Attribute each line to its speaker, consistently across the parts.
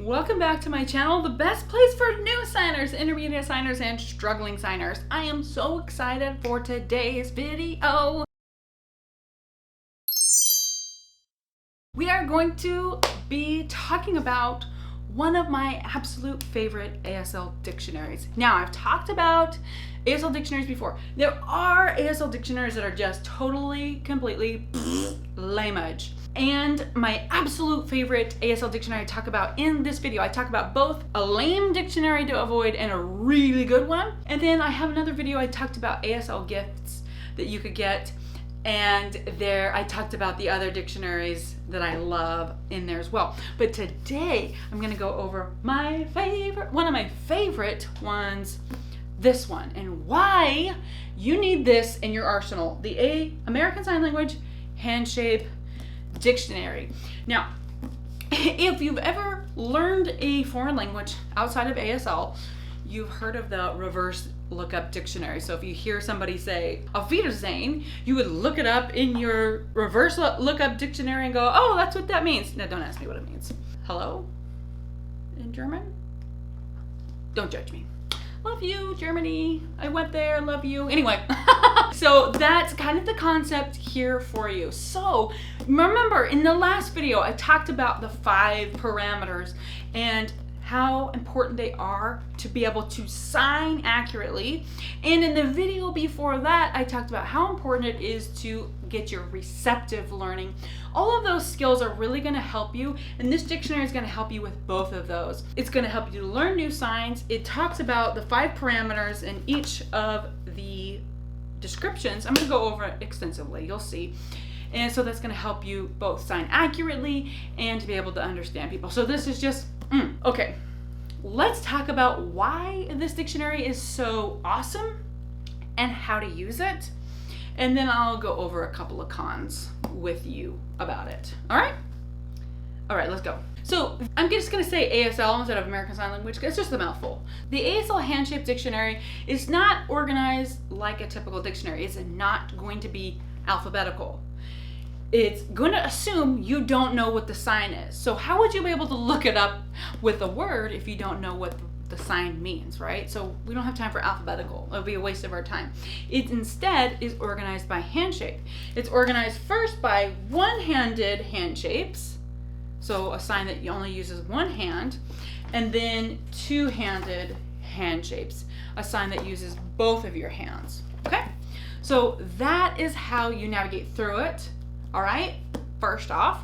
Speaker 1: Welcome back to my channel, the best place for new signers, intermediate signers, and struggling signers. I am so excited for today's video. We are going to be talking about one of my absolute favorite ASL dictionaries. Now, I've talked about ASL dictionaries before. There are ASL dictionaries that are just totally, completely lame-edge. And my absolute favorite ASL dictionary I talk about in this video, I talk about both a lame dictionary to avoid and a really good one. And then I have another video I talked about ASL gifts that you could get. And there I talked about the other dictionaries that I love in there as well. But today I'm gonna go over my favorite, one of my favorite ones, this one, and why you need this in your arsenal, the American Sign Language Handshape Dictionary. Now, if you've ever learned a foreign language outside of ASL, you've heard of the reverse lookup dictionary. So if you hear somebody say Auf Wiedersehen, you would look it up in your reverse lookup dictionary and go, oh, that's what that means. Now, don't ask me what it means. Hello? In German? Don't judge me. Love you, Germany. I went there, love you. Anyway, so that's kind of the concept here for you. So remember, in the last video, I talked about the 5 parameters and how important they are to be able to sign accurately. And in the video before that, I talked about how important it is to get your receptive learning. All of those skills are really going to help you, and this dictionary is going to help you with both of those. It's going to help you to learn new signs. It talks about the 5 parameters in each of the descriptions. I'm going to go over it extensively, you'll see. And so that's going to help you both sign accurately and to be able to understand people. So this is just okay, let's talk about why this dictionary is so awesome and how to use it. And then I'll go over a couple of cons with you about it. All right, let's go. So I'm just gonna say ASL instead of American Sign Language because it's just a mouthful. The ASL Handshape Dictionary is not organized like a typical dictionary. It's not going to be alphabetical. It's going to assume you don't know what the sign is. So how would you be able to look it up with a word if you don't know what the sign means, right? So we don't have time for alphabetical. It would be a waste of our time. It instead is organized by handshape. It's organized first by one-handed handshapes, so a sign that only uses one hand, and then two-handed handshapes, a sign that uses both of your hands, okay? So that is how you navigate through it. All right, first off,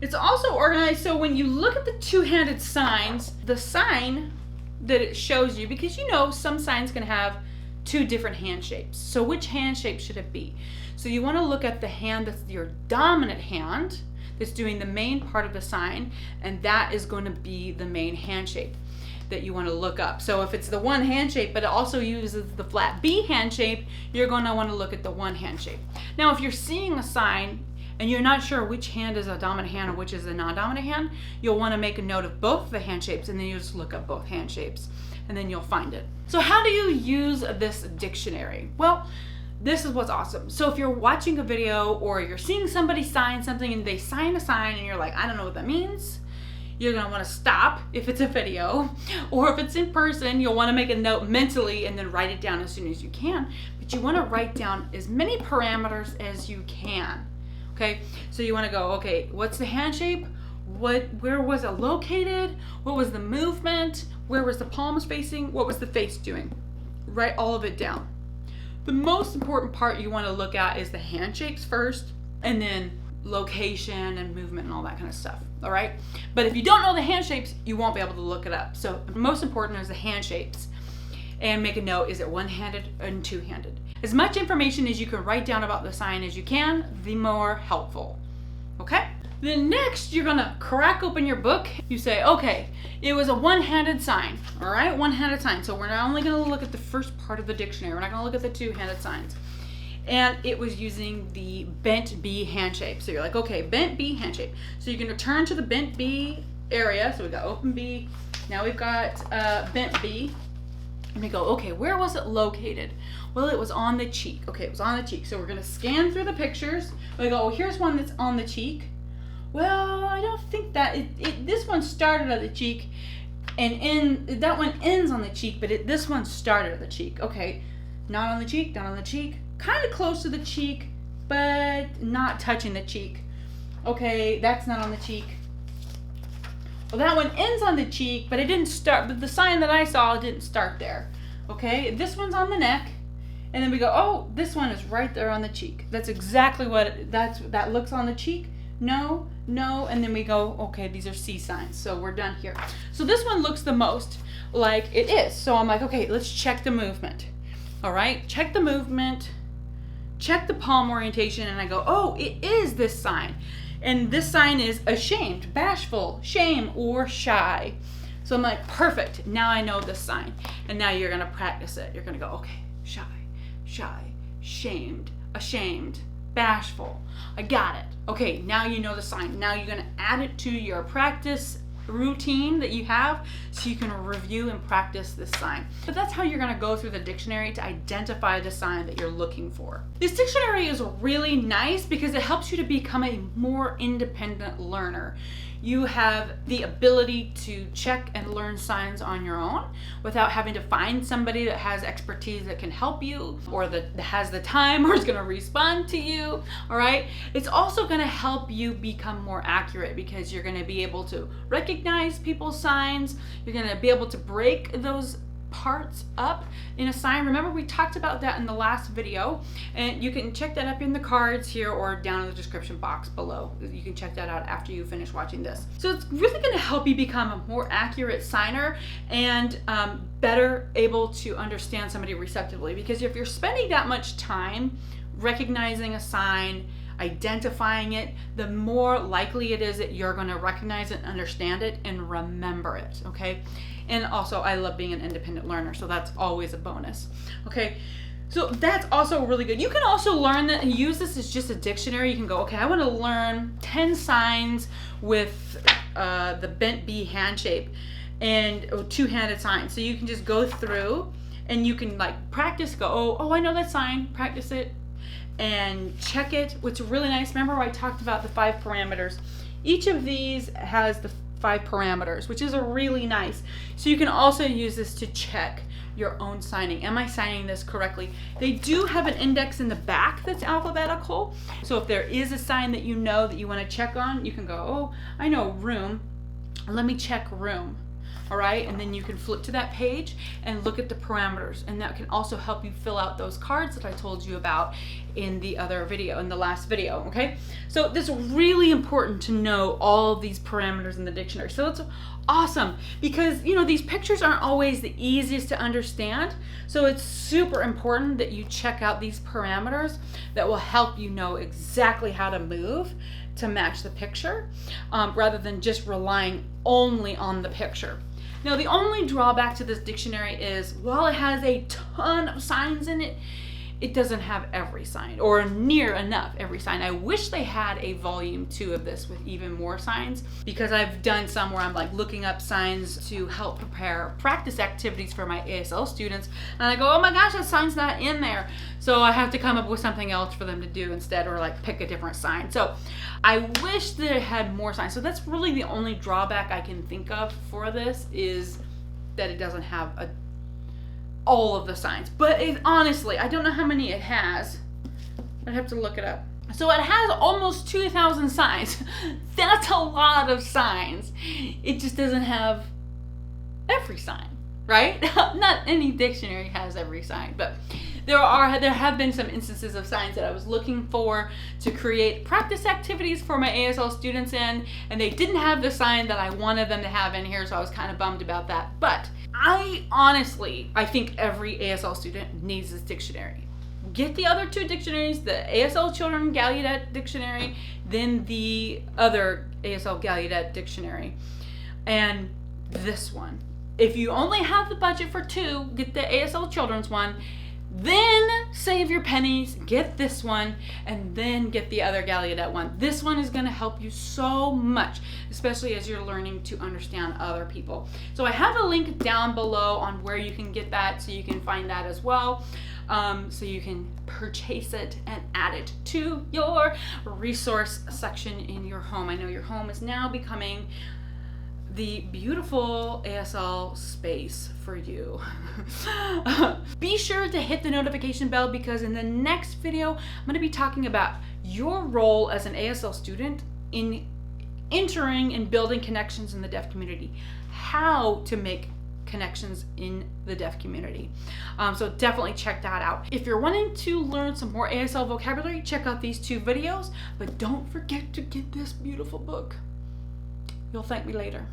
Speaker 1: it's also organized so when you look at the two-handed signs, the sign that it shows you, because you know some signs can have 2 different hand shapes. So which hand shape should it be? So you want to look at the hand that's your dominant hand that's doing the main part of the sign, and that is going to be the main hand shape that you want to look up. So if it's the one hand shape, but it also uses the flat B hand shape, you're going to want to look at the one hand shape. Now, if you're seeing a sign and you're not sure which hand is a dominant hand and which is a non-dominant hand, you'll want to make a note of both the hand shapes, and then you just look up both hand shapes and then you'll find it. So how do you use this dictionary? Well, this is what's awesome. So if you're watching a video or you're seeing somebody sign something and they sign a sign and you're like, I don't know what that means, you're going to want to stop if it's a video, or if it's in person, you'll want to make a note mentally and then write it down as soon as you can. But you want to write down as many parameters as you can. Okay, so you want to go, okay, what's the hand shape? Where was it located? What was the movement? Where was the palms facing? What was the face doing? Write all of it down. The most important part you want to look at is the hand shapes first, and then location and movement and all that kind of stuff. All right, but if you don't know the hand shapes, you won't be able to look it up. So the most important is the hand shapes. And make a note, is it one-handed and two-handed? As much information as you can write down about the sign as you can, the more helpful, okay? Then next, you're gonna crack open your book. You say, okay, it was a one-handed sign, all right? One-handed sign. So we're not only gonna look at the first part of the dictionary, we're not gonna look at the two-handed signs. And it was using the bent B hand shape. So you're like, okay, bent B hand shape. So you can return to the bent B area. So we've got open B, now we've got bent B. And we go, okay, where was it located? Well, it was on the cheek. Okay, it was on the cheek. So we're gonna scan through the pictures. We go, well, here's one that's on the cheek. Well, I don't think that this one started at the cheek, and that one ends on the cheek, but this one started at the cheek. Okay, not on the cheek, not on the cheek, kind of close to the cheek, but not touching the cheek. Okay, that's not on the cheek. Well, that one ends on the cheek, but it didn't start, but the sign that I saw didn't start there. Okay, this one's on the neck, and then we go, oh, this one is right there on the cheek. That's exactly what that looks on the cheek. No, no, and then we go, okay, these are C signs, so we're done here. So this one looks the most like it is. So I'm like, okay, let's check the movement. All right, check the movement, check the palm orientation, and I go, oh, it is this sign. And this sign is ashamed, bashful, shame, or shy. So I'm like, perfect, now I know this sign. And now you're gonna practice it. You're gonna go, okay, shy, shy, shamed, ashamed, bashful. I got it. Okay, now you know the sign. Now you're gonna add it to your practice routine that you have so you can review and practice this sign. But that's how you're going to go through the dictionary to identify the sign that you're looking for. This dictionary is really nice because it helps you to become a more independent learner. You have the ability to check and learn signs on your own without having to find somebody that has expertise that can help you, or that has the time, or is going to respond to you. All right. It's also going to help you become more accurate because you're going to be able to recognize people's signs. You're going to be able to break those parts up in a sign. Remember, we talked about that in the last video, and you can check that up in the cards here or down in the description box below. You can check that out after you finish watching this. So it's really going to help you become a more accurate signer and better able to understand somebody receptively, because if you're spending that much time recognizing a sign, identifying it, the more likely it is that you're going to recognize it, understand it, and remember it. Okay. And also, I love being an independent learner, so that's always a bonus. Okay, so that's also really good. You can also learn that and use this as just a dictionary. You can go, okay, I want to learn 10 signs with the bent B hand shape and two-handed signs. So you can just go through and you can like practice, go, oh, I know that sign, practice it and check it. What's really nice, remember I talked about the 5 parameters. Each of these has the 5 parameters, which is a really nice. So you can also use this to check your own signing. Am I signing this correctly? They do have an index in the back that's alphabetical. So if there is a sign that you know that you want to check on, you can go, oh, I know room. Let me check room. All right, and then you can flip to that page and look at the parameters, and that can also help you fill out those cards that I told you about in the other video, in the last video. Okay, so this is really important to know all of these parameters in the dictionary. So it's awesome because you know these pictures aren't always the easiest to understand, so it's super important that you check out these parameters that will help you know exactly how to move to match the picture, rather than just relying only on the picture. Now, the only drawback to this dictionary is while it has a ton of signs in it, it doesn't have every sign, or near enough every sign. I wish they had a volume 2 of this with even more signs, because I've done some where I'm like looking up signs to help prepare practice activities for my ASL students, and I go, oh my gosh, that sign's not in there. So I have to come up with something else for them to do instead, or like pick a different sign. So I wish that it had more signs. So that's really the only drawback I can think of for this, is that it doesn't have all of the signs. But honestly, I don't know how many it has. I'd have to look it up. So it has almost 2,000 signs. That's a lot of signs. It just doesn't have every sign, right? Not any dictionary has every sign, but there have been some instances of signs that I was looking for to create practice activities for my ASL students in, and they didn't have the sign that I wanted them to have in here, so I was kind of bummed about that. But I think every ASL student needs this dictionary. Get the other 2 dictionaries, the ASL Children Gallaudet Dictionary, then the other ASL Gallaudet Dictionary, and this one. If you only have the budget for 2, get the ASL Children's one. Then save your pennies, get this one, and then get the other Gallaudet one. This one is going to help you so much, especially as you're learning to understand other people. So I have a link down below on where you can get that, so you can find that as well. so you can purchase it and add it to your resource section in your home. I know your home is now becoming the beautiful ASL space for you. Be sure to hit the notification bell, because in the next video, I'm going to be talking about your role as an ASL student in entering and building connections in the deaf community, how to make connections in the deaf community. So definitely check that out. If you're wanting to learn some more ASL vocabulary, check out these 2 videos, but don't forget to get this beautiful book. You'll thank me later.